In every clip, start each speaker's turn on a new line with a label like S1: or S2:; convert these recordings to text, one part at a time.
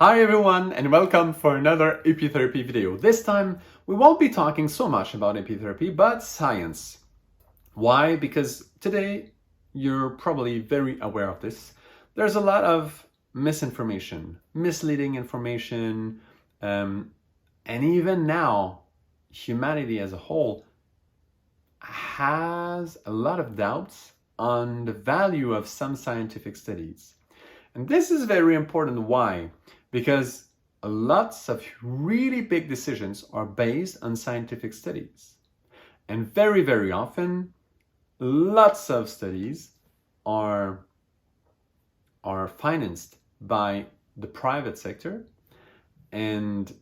S1: Hi everyone and welcome for another Apitherapy video. This time we won't be talking so much about Apitherapy but science. Why? Because today you're probably very aware of this. There's a lot of misinformation, misleading information, and even now humanity as a whole has a lot of doubts on the value of some scientific studies. And this is very important. Why? Because lots of really big decisions are based on scientific studies. And very, very often, lots of studies are financed by the private sector. And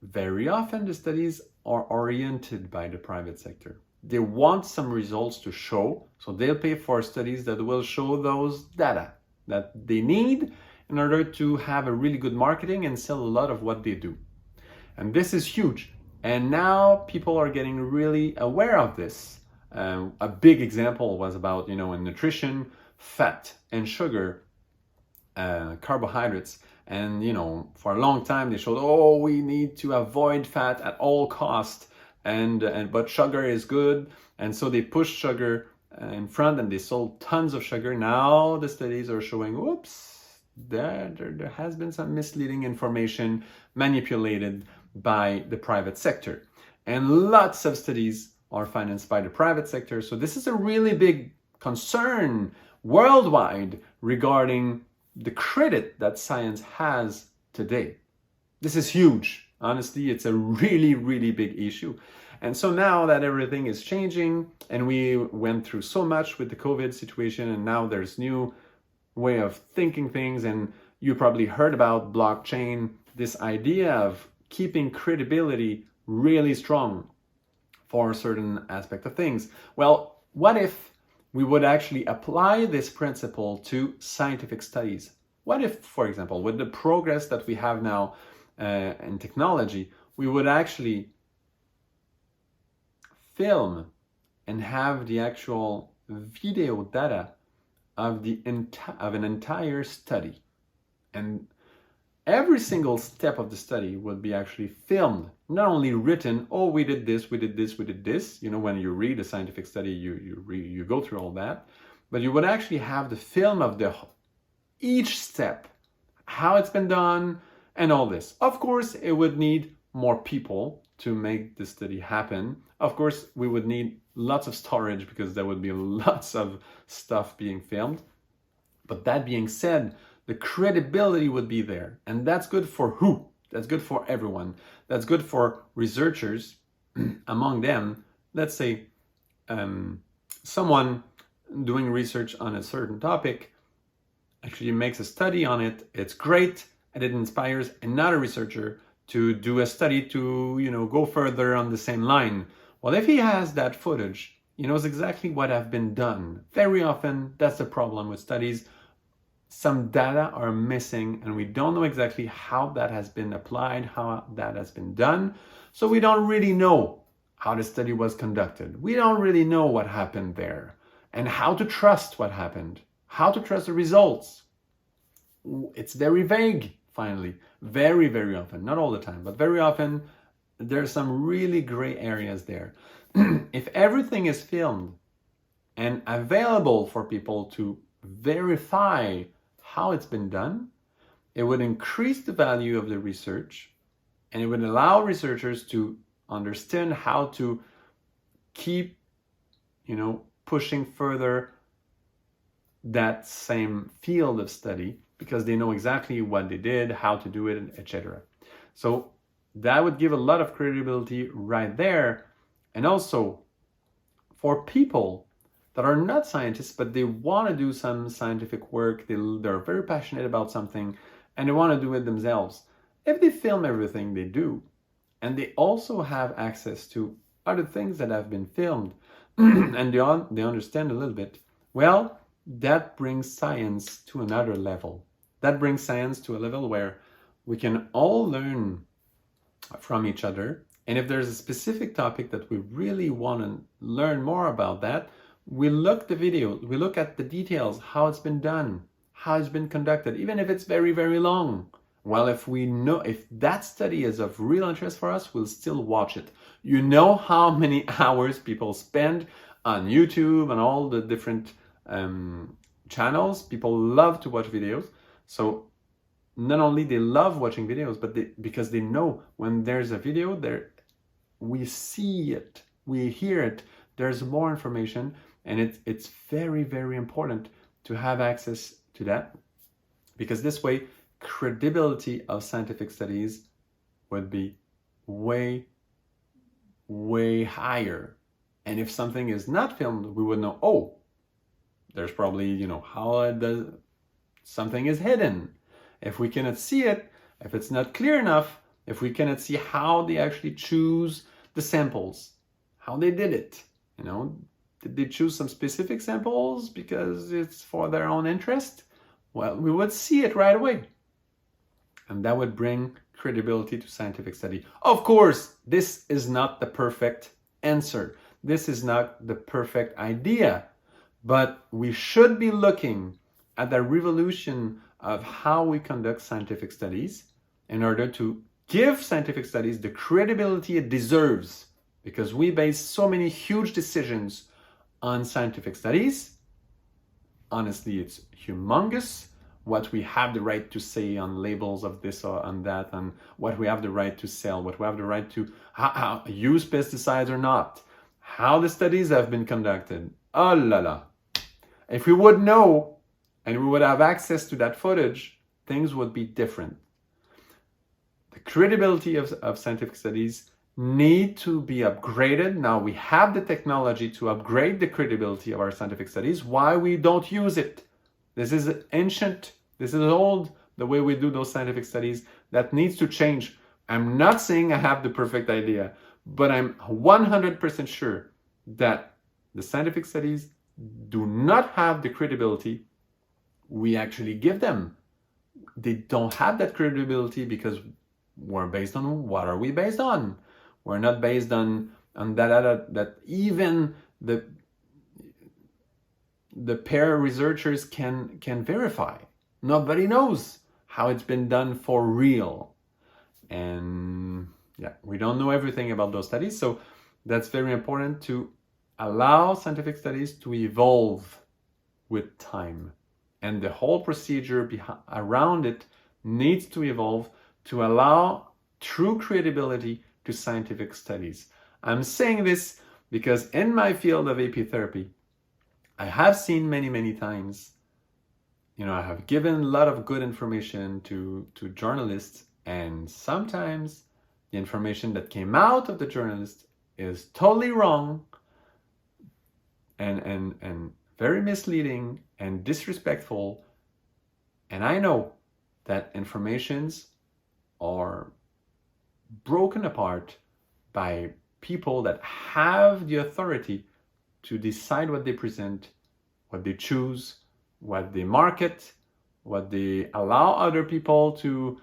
S1: very often the studies are oriented by the private sector. They want some results to show, so they'll pay for studies that will show those data that they need in order to have a really good marketing and sell a lot of what they do. And this is huge. And now people are getting really aware of this. A big example was about, in nutrition, fat and sugar, carbohydrates. And, for a long time they showed, we need to avoid fat at all costs. But sugar is good. And so they pushed sugar in front and they sold tons of sugar. Now the studies are showing, there has been some misleading information manipulated by the private sector. And lots of studies are financed by the private sector. So this is a really big concern worldwide regarding the credit that science has today. This is huge. Honestly, it's a really, really big issue. And so now that everything is changing and we went through so much with the COVID situation and now there's new way of thinking things, and you probably heard about blockchain, this idea of keeping credibility really strong for a certain aspect of things. Well, what if we would actually apply this principle to scientific studies? What if, for example, with the progress that we have now in technology, we would actually film and have the actual video data of an entire study, and every single step of the study would be actually filmed, not only written, we did this, we did this, we did this. When you read a scientific study, you go through all that, but you would actually have the film of each step, how it's been done, and all this. Of course, it would need more people to make the study happen. Of course, we would need lots of storage because there would be lots of stuff being filmed. But that being said, the credibility would be there. And that's good for who? That's good for everyone. That's good for researchers. Among them, let's say someone doing research on a certain topic actually makes a study on it. It's great, and it inspires another researcher to do a study to, go further on the same line. Well, if he has that footage, he knows exactly what have been done. Very often, that's the problem with studies. Some data are missing and we don't know exactly how that has been applied, how that has been done. So we don't really know how the study was conducted. We don't really know what happened there and how to trust what happened, how to trust the results. It's very vague. Finally, very, very often, not all the time, but very often, there's some really gray areas there. If everything is filmed and available for people to verify how it's been done, it would increase the value of the research, and it would allow researchers to understand how to keep, pushing further that same field of study, because they know exactly what they did, how to do it, etc. So that would give a lot of credibility right there. And also for people that are not scientists, but they want to do some scientific work, they're very passionate about something, and they want to do it themselves. If they film everything they do, and they also have access to other things that have been filmed, and they understand a little bit, well, that brings science to another level. That brings science to a level where we can all learn from each other. And if there's a specific topic that we really want to learn more about that, we look the video, we look at the details, how it's been done, how it's been conducted, even if it's very, very long. Well, if we know if that study is of real interest for us, we'll still watch it. You know how many hours people spend on YouTube and all the different channels. People love to watch videos. So not only they love watching videos, but because they know when there's a video there, we see it, we hear it, there's more information, and it's very, very important to have access to that, because this way credibility of scientific studies would be way, way higher. And if something is not filmed, we would know, oh, there's probably, how something is hidden. If we cannot see it, if it's not clear enough, if we cannot see how they actually choose the samples, how they did it, did they choose some specific samples because it's for their own interest? Well, we would see it right away. And that would bring credibility to scientific study. Of course, this is not the perfect answer. This is not the perfect idea. But we should be looking at the revolution of how we conduct scientific studies in order to give scientific studies the credibility it deserves. Because we base so many huge decisions on scientific studies. Honestly, it's humongous. What we have the right to say on labels of this or on that, and what we have the right to sell, what we have the right to use pesticides or not, how the studies have been conducted. Oh la la. If we would know and we would have access to that footage, things would be different. The credibility of scientific studies need to be upgraded. Now we have the technology to upgrade the credibility of our scientific studies. Why we don't use it? This is ancient, this is old, the way we do those scientific studies. That needs to change. I'm not saying I have the perfect idea, but I'm 100% sure that the scientific studies do not have the credibility we actually give them. They don't have that credibility because we're based on, what are we based on? We're not based on that even the pair researchers can verify. Nobody knows how it's been done for real. And yeah, we don't know everything about those studies. So that's very important to allow scientific studies to evolve with time. And the whole procedure around it needs to evolve to allow true credibility to scientific studies. I'm saying this because in my field of apitherapy, I have seen many times, I have given a lot of good information to journalists, and sometimes the information that came out of the journalist is totally wrong and very misleading and disrespectful. And I know that informations are broken apart by people that have the authority to decide what they present, what they choose, what they market, what they allow other people to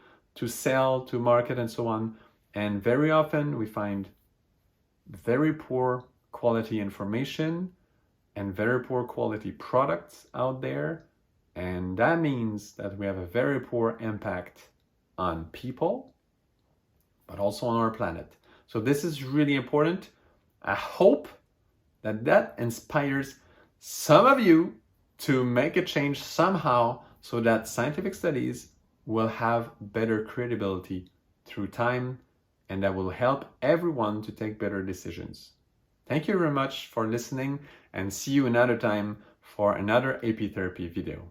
S1: sell, to market, and so on. And very often we find very poor quality information and very poor quality products out there. And that means that we have a very poor impact on people, but also on our planet. So this is really important. I hope that inspires some of you to make a change somehow so that scientific studies will have better credibility through time, and that will help everyone to take better decisions. Thank you very much for listening, and see you another time for another apitherapy video.